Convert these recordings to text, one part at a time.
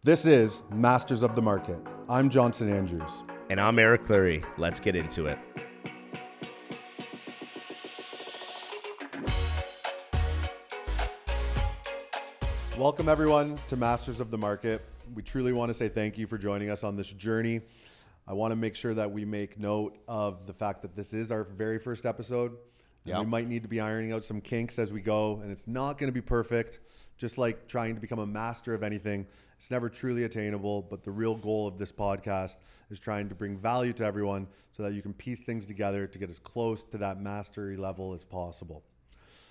This is Masters of the Market. I'm Johnson Andrews. And I'm Eric Cleary. Let's get into it. Welcome everyone to Masters of the Market. We truly want to say thank you for joining us on this journey. I want to make sure that we make note of the fact that this is our very first episode. And we might need to be ironing out some kinks as we go, and it's not going to be perfect. Just like trying to become a master of anything, it's never truly attainable, but the real goal of this podcast is trying to bring value to everyone so that you can piece things together to get as close to that mastery level as possible.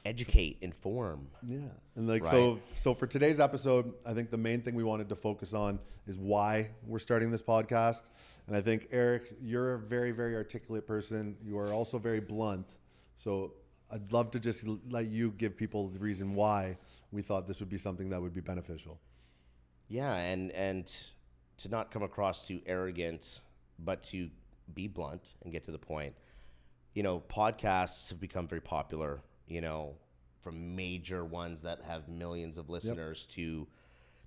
Educate, inform. Yeah. And so for today's episode, I think the main thing we wanted to focus on is why we're starting this podcast. And I think, Eric, you're a very, very articulate person. You are also very blunt. So I'd love to just let you give people the reason why we thought this would be something that would be beneficial. Yeah, and to not come across too arrogant, but to be blunt and get to the point. You know, podcasts have become very popular, you know, from major ones that have millions of listeners to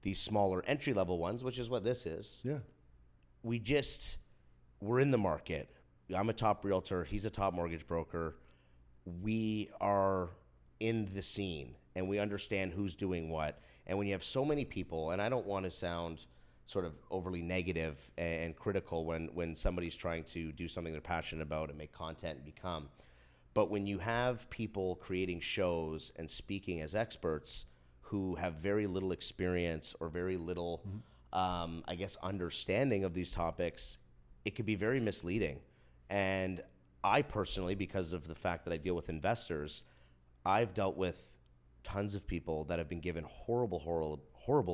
these smaller entry-level ones, which is what this is. Yeah. We're in the market. I'm a top realtor. He's a top mortgage broker. We are in the scene and we understand who's doing what. And when you have so many people, and I don't want to sound sort of overly negative and critical when somebody's trying to do something they're passionate about and make content and become, but when you have people creating shows and speaking as experts who have very little experience or very little, understanding of these topics, it could be very misleading. And I personally, because of the fact that I deal with investors, I've dealt with tons of people that have been given horrible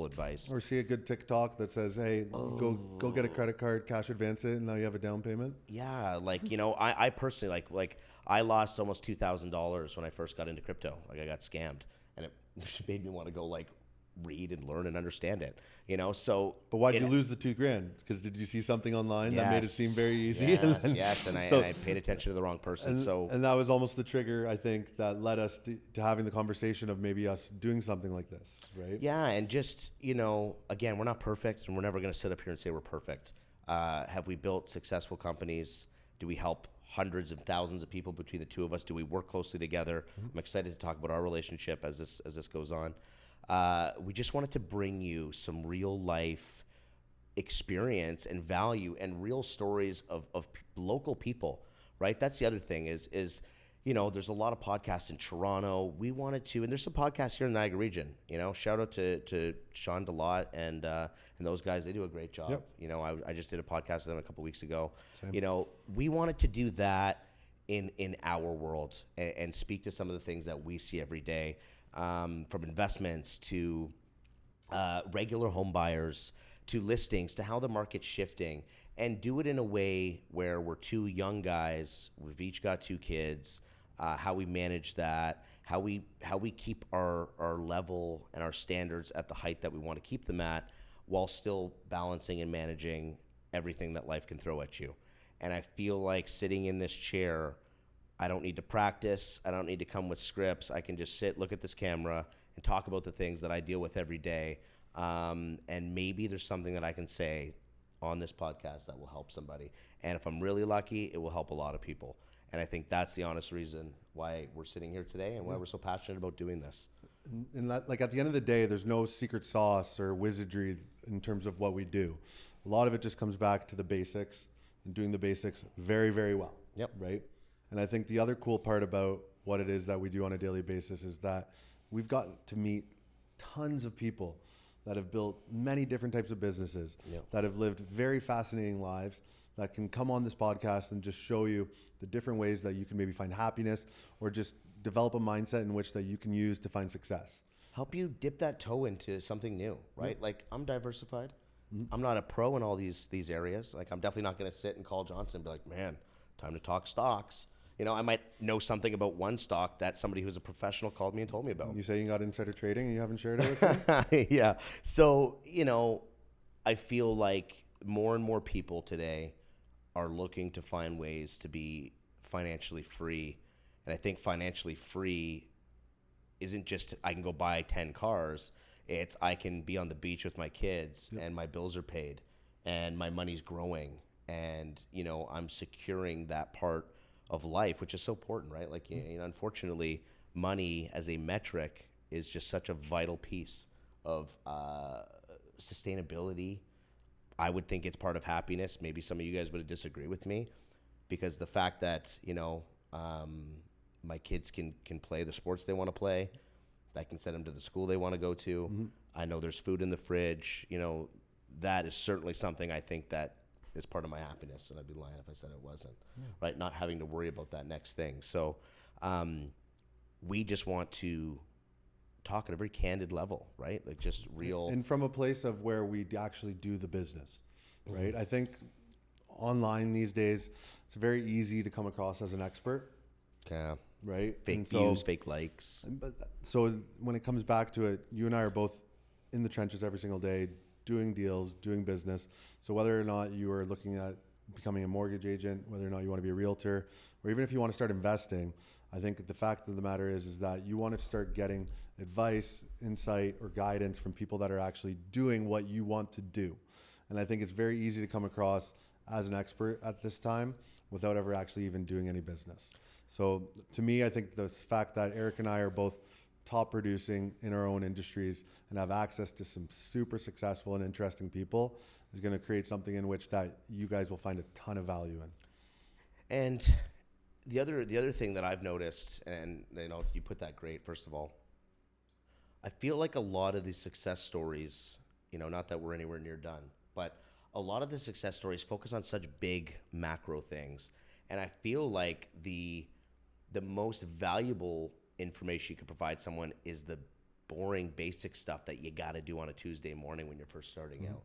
advice. Or see a good TikTok that says, hey, go get a credit card, cash advance it, and now you have a down payment. Yeah, like, you know, I personally, like I lost almost $2,000 when I first got into crypto. Like, I got scammed, and it made me want to go, like, read and learn and understand it, you know. So but why'd you lose the $2,000? Because did you see something online that made it seem very easy? Yes, and I paid attention to the wrong person. And that was almost the trigger, I think, that led us to having the conversation of maybe us doing something like this, right? Yeah, and just, you know, again, we're not perfect, and we're never going to sit up here and say we're perfect. Have we built successful companies? Do we help hundreds of thousands of people between the two of us? Do we work closely together? I'm excited to talk about our relationship as this goes on. We just wanted to bring you some real life experience and value and real stories of local people, right? That's the other thing is, you know, there's a lot of podcasts in Toronto. We wanted to, and there's some podcasts here in the Niagara region, you know, shout out to Sean DeLotte and those guys. They do a great job. Yep. You know, I just did a podcast with them a couple weeks ago. Same. You know, we wanted to do that in our world and speak to some of the things that we see every day. From investments to regular home buyers to listings to how the market's shifting, and do it in a way where we're two young guys, we've each got 2 kids, how we manage that, how we keep our level and our standards at the height that we want to keep them at while still balancing and managing everything that life can throw at you. And I feel like sitting in this chair, I don't need to practice. I don't need to come with scripts. I can just sit, look at this camera, and talk about the things that I deal with every day. And maybe there's something that I can say on this podcast that will help somebody. And if I'm really lucky, it will help a lot of people. And I think that's the honest reason why we're sitting here today and why we're so passionate about doing this. And that, like, at the end of the day, there's no secret sauce or wizardry in terms of what we do. A lot of it just comes back to the basics and doing the basics very, very well. Yep. Right? And I think the other cool part about what it is that we do on a daily basis is that we've gotten to meet tons of people that have built many different types of businesses, that have lived very fascinating lives, that can come on this podcast and just show you the different ways that you can maybe find happiness or just develop a mindset in which that you can use to find success. Help you dip that toe into something new, right? Like, I'm diversified. I'm not a pro in all these areas. Like, I'm definitely not going to sit and call Johnson and be like, man, time to talk stocks. You know, I might know something about one stock that somebody who's a professional called me and told me about. You say you got insider trading and you haven't shared it with me? Yeah. So, you know, I feel like more and more people today are looking to find ways to be financially free. And I think financially free isn't just I can go buy 10 cars. It's I can be on the beach with my kids and my bills are paid and my money's growing and, you know, I'm securing that part of life, which is so important, right? Like, you know, unfortunately, money as a metric is just such a vital piece of sustainability. I would think it's part of happiness. Maybe some of you guys would disagree with me, because the fact that, you know, my kids can play the sports they want to play, I can send them to the school they want to go to. Mm-hmm. I know there's food in the fridge. You know, that is certainly something I think that is part of my happiness, and I'd be lying if I said it wasn't. Yeah. Right? Not having to worry about that next thing. So we just want to talk at a very candid level, right? Like just real. And from a place of where we actually do the business, right? Mm-hmm. I think online these days, it's very easy to come across as an expert. Yeah. Right? Fake views, fake likes. So when it comes back to it, you and I are both in the trenches every single day, doing deals, doing business. So whether or not you are looking at becoming a mortgage agent, whether or not you want to be a realtor, or even if you want to start investing, I think the fact of the matter is that you want to start getting advice, insight, or guidance from people that are actually doing what you want to do. And I think it's very easy to come across as an expert at this time without ever actually even doing any business. So to me, I think the fact that Eric and I are both top producing in our own industries and have access to some super successful and interesting people is going to create something in which that you guys will find a ton of value in. And the other thing that I've noticed, and you know, you put that great, first of all, I feel like a lot of these success stories, you know, not that we're anywhere near done, but a lot of the success stories focus on such big macro things. And I feel like the most valuable information you can provide someone is the boring basic stuff that you got to do on a Tuesday morning when you're first starting out,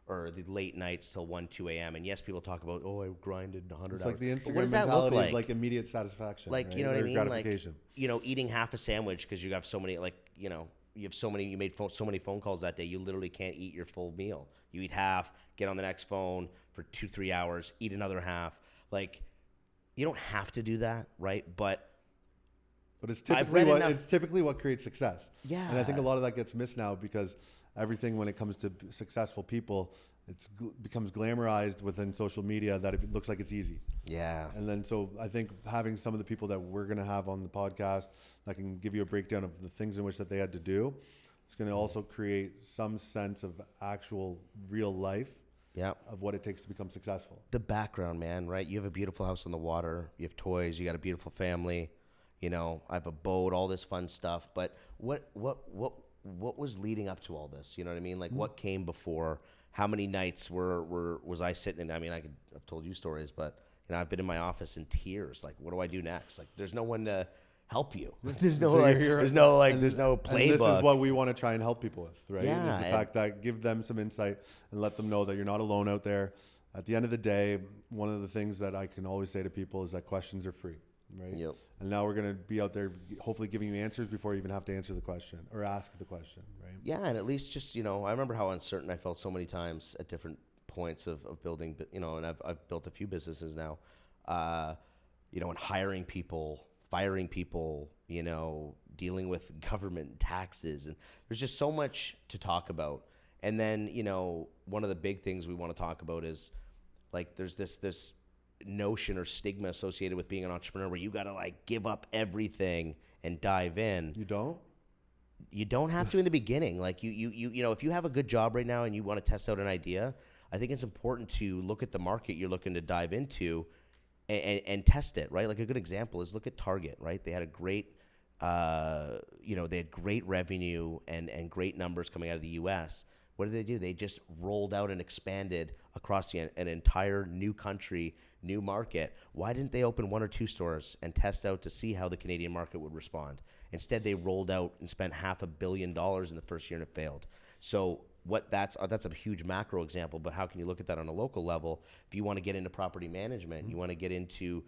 or the late nights till 1, 2 a.m. And yes, people talk about, oh, I grinded 100 hours. It's like the Instagram what does that mentality look like? Of like immediate satisfaction, like, right? You know what I mean? Gratification. Like, you know, eating half a sandwich because you have so many, like, you know, you made so many phone calls that day, you literally can't eat your full meal. You eat half, get on the next phone for 2-3 hours, eat another half. Like, you don't have to do that, right? But it's typically what creates success. Yeah. And I think a lot of that gets missed now because everything when it comes to successful people, becomes glamorized within social media that it looks like it's easy. Yeah. And then so I think having some of the people that we're going to have on the podcast that can give you a breakdown of the things in which that they had to do, it's going to also create some sense of actual real life. Yeah. Of what it takes to become successful. The background, man, right? You have a beautiful house on the water. You have toys. You got a beautiful family. You know, I have a boat, all this fun stuff. But what was leading up to all this? You know what I mean? Like, what came before? How many nights was I sitting in? I mean, I've told you stories, but you know, I've been in my office in tears. Like, what do I do next? Like, there's no one to help you. There's no there's no playbook. And this is what we want to try and help people with, right? Yeah, is the fact that give them some insight and let them know that you're not alone out there. At the end of the day, one of the things that I can always say to people is that questions are free, right? Yep. And now we're going to be out there hopefully giving you answers before you even have to answer the question or ask the question, right? Yeah, and at least just, you know, I remember how uncertain I felt so many times at different points of building, you know, and I've built a few businesses now, you know, and hiring people, firing people, you know, dealing with government taxes. And there's just so much to talk about. And then, you know, one of the big things we want to talk about is like there's this notion or stigma associated with being an entrepreneur where you got to like give up everything and dive in. You don't? You don't have to in the beginning. Like you know, if you have a good job right now and you want to test out an idea, I think it's important to look at the market you're looking to dive into and test it, right? Like a good example is look at Target, right? They had a great, you know, they had great revenue and great numbers coming out of the U.S. What did? They just rolled out and expanded across an entire new country, new market. Why didn't they open 1 or 2 stores and test out to see how the Canadian market would respond? Instead, they rolled out and spent $500 million in the first year and it failed. So that's a huge macro example, but how can you look at that on a local level? If you want to get into property management, you want to get into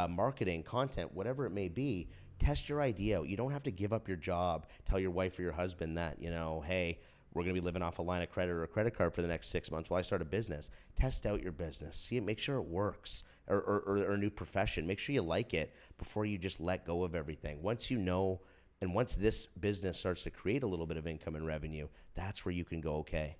marketing, content, whatever it may be, test your idea out. You don't have to give up your job, tell your wife or your husband that, you know, hey, we're going to be living off a line of credit or a credit card for the next 6 months while I start a business. Test out your business. See it, make sure it works, or a new profession. Make sure you like it before you just let go of everything. Once you know And once this business starts to create a little bit of income and revenue, that's where you can go, okay,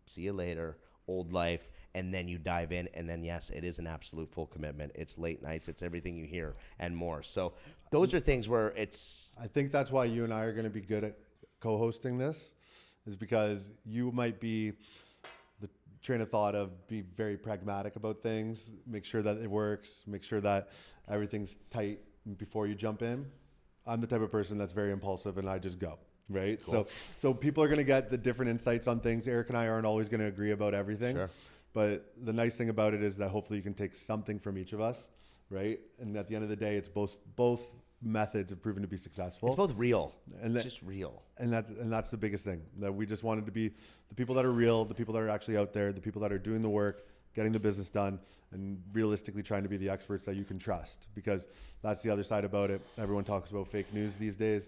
see you later, old life. And then you dive in, and then yes, it is an absolute full commitment. It's late nights, it's everything you hear and more. So those are things where it's. I think that's why you and I are going to be good at co-hosting this, is because you might be the train of thought of be very pragmatic about things, make sure that it works, make sure that everything's tight before you jump in. I'm the type of person that's very impulsive, and I just go. Right. Cool. So people are going to get the different insights on things. Eric and I aren't always going to agree about everything. Sure. But the nice thing about it is that hopefully you can take something from each of us, right? And at the end of the day, it's both methods have proven to be successful. It's both real. And it's just real. And that's the biggest thing. That we just wanted to be the people that are real, the people that are actually out there, the people that are doing the work, getting the business done, and realistically trying to be the experts that you can trust. Because that's the other side about it. Everyone talks about fake news these days.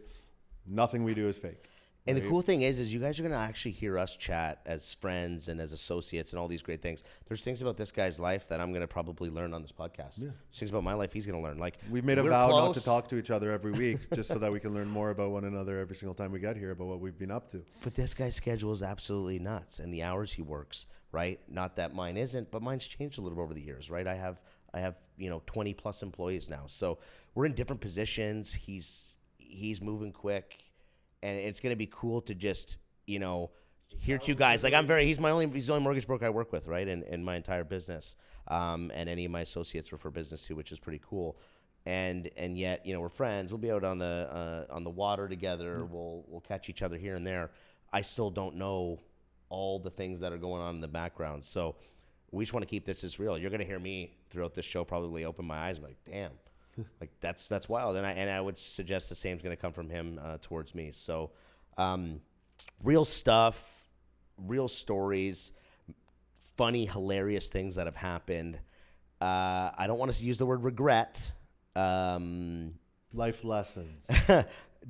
Nothing we do is fake. And the cool thing is you guys are going to actually hear us chat as friends and as associates and all these great things. There's things about this guy's life that I'm going to probably learn on this podcast. Yeah. There's things about my life he's going to learn. Like, we've made a vow not to talk to each other every week, just so that we can learn more about one another every single time we get here about what we've been up to. But this guy's schedule is absolutely nuts, and the hours he works, right? Not that mine isn't, but mine's changed a little bit over the years, right? I have 20 plus employees now, so we're in different positions. He's moving quick. And it's going to be cool to just, hear two guys. Like he's the only mortgage broker I work with, right? In my entire business. And any of my associates refer business to, which is pretty cool. And yet, we're friends. We'll be out on the water together. Mm-hmm. We'll catch each other here and there. I still don't know all the things that are going on in the background. So we just want to keep this as real. You're going to hear me throughout this show probably open my eyes and be like, damn. Like that's wild, and I would suggest the same is going to come from him towards me. So, real stuff, real stories, funny, hilarious things that have happened. I don't want to use the word regret. Life lessons.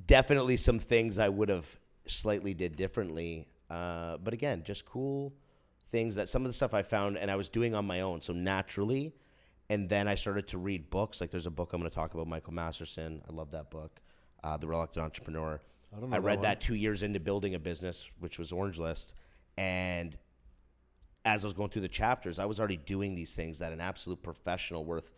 Definitely some things I would have slightly did differently. But again, just cool things that some of the stuff I found and I was doing on my own. So naturally. And then I started to read books. Like there's a book I'm going to talk about, Michael Masterson. I love that book, The Reluctant Entrepreneur. I read that 2 years into building a business, which was Orange List. And as I was going through the chapters, I was already doing these things that an absolute professional worth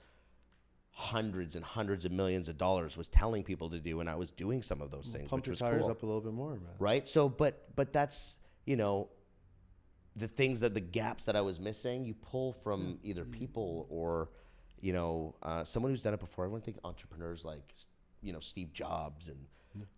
hundreds and hundreds of millions of dollars was telling people to do. And I was doing some of those things, which was cool. Pump your tires up a little bit more, man. Right? So, but that's, the things the gaps that I was missing, you pull from either people or, someone who's done it before. I wouldn't think entrepreneurs like, Steve Jobs and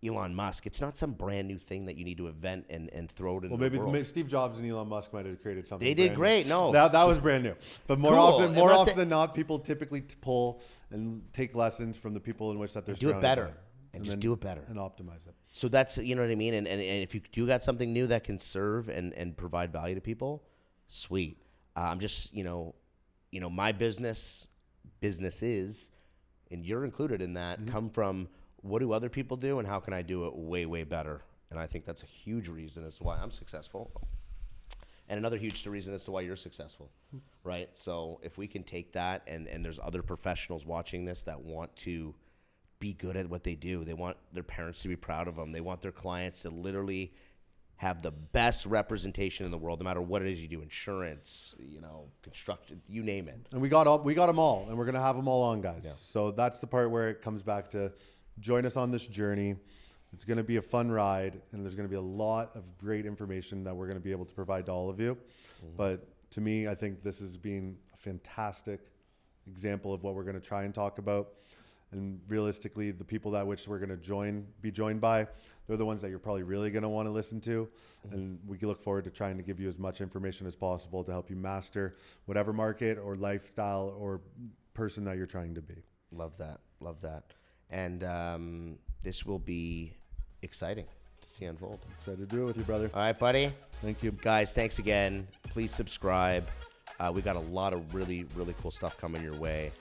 Elon Musk. It's not some brand new thing that you need to invent and throw it in the world. Maybe Steve Jobs and Elon Musk might have created something. They did great. New. No, that was brand new. But more often than not, people typically pull and take lessons from the people in which that they're do it better. By. And just do it better. And optimize it. So that's, you know what I mean? And if you do got something new that can serve and provide value to people, sweet. I'm just, my businesses, and you're included in that, come from what do other people do and how can I do it way, way better? And I think that's a huge reason as to why I'm successful. And another huge reason as to why you're successful, right? So if we can take that and there's other professionals watching this that want to be good at what they do. They want their parents to be proud of them. They want their clients to literally have the best representation in the world, no matter what it is you do, insurance, construction, you name it. And we got them all, and we're going to have them all on, guys. Yeah. So that's the part where it comes back to join us on this journey. It's going to be a fun ride, and there's going to be a lot of great information that we're going to be able to provide to all of you. Mm-hmm. But to me, I think this has been a fantastic example of what we're going to try and talk about. And realistically, the people that which we're going to be joined by, they're the ones that you're probably really going to want to listen to. Mm-hmm. And we can look forward to trying to give you as much information as possible to help you master whatever market or lifestyle or person that you're trying to be. Love that. Love that. And this will be exciting to see unfold. Excited to do it with you, brother. All right, buddy. Thank you. Guys, thanks again. Please subscribe. We got a lot of really, really cool stuff coming your way.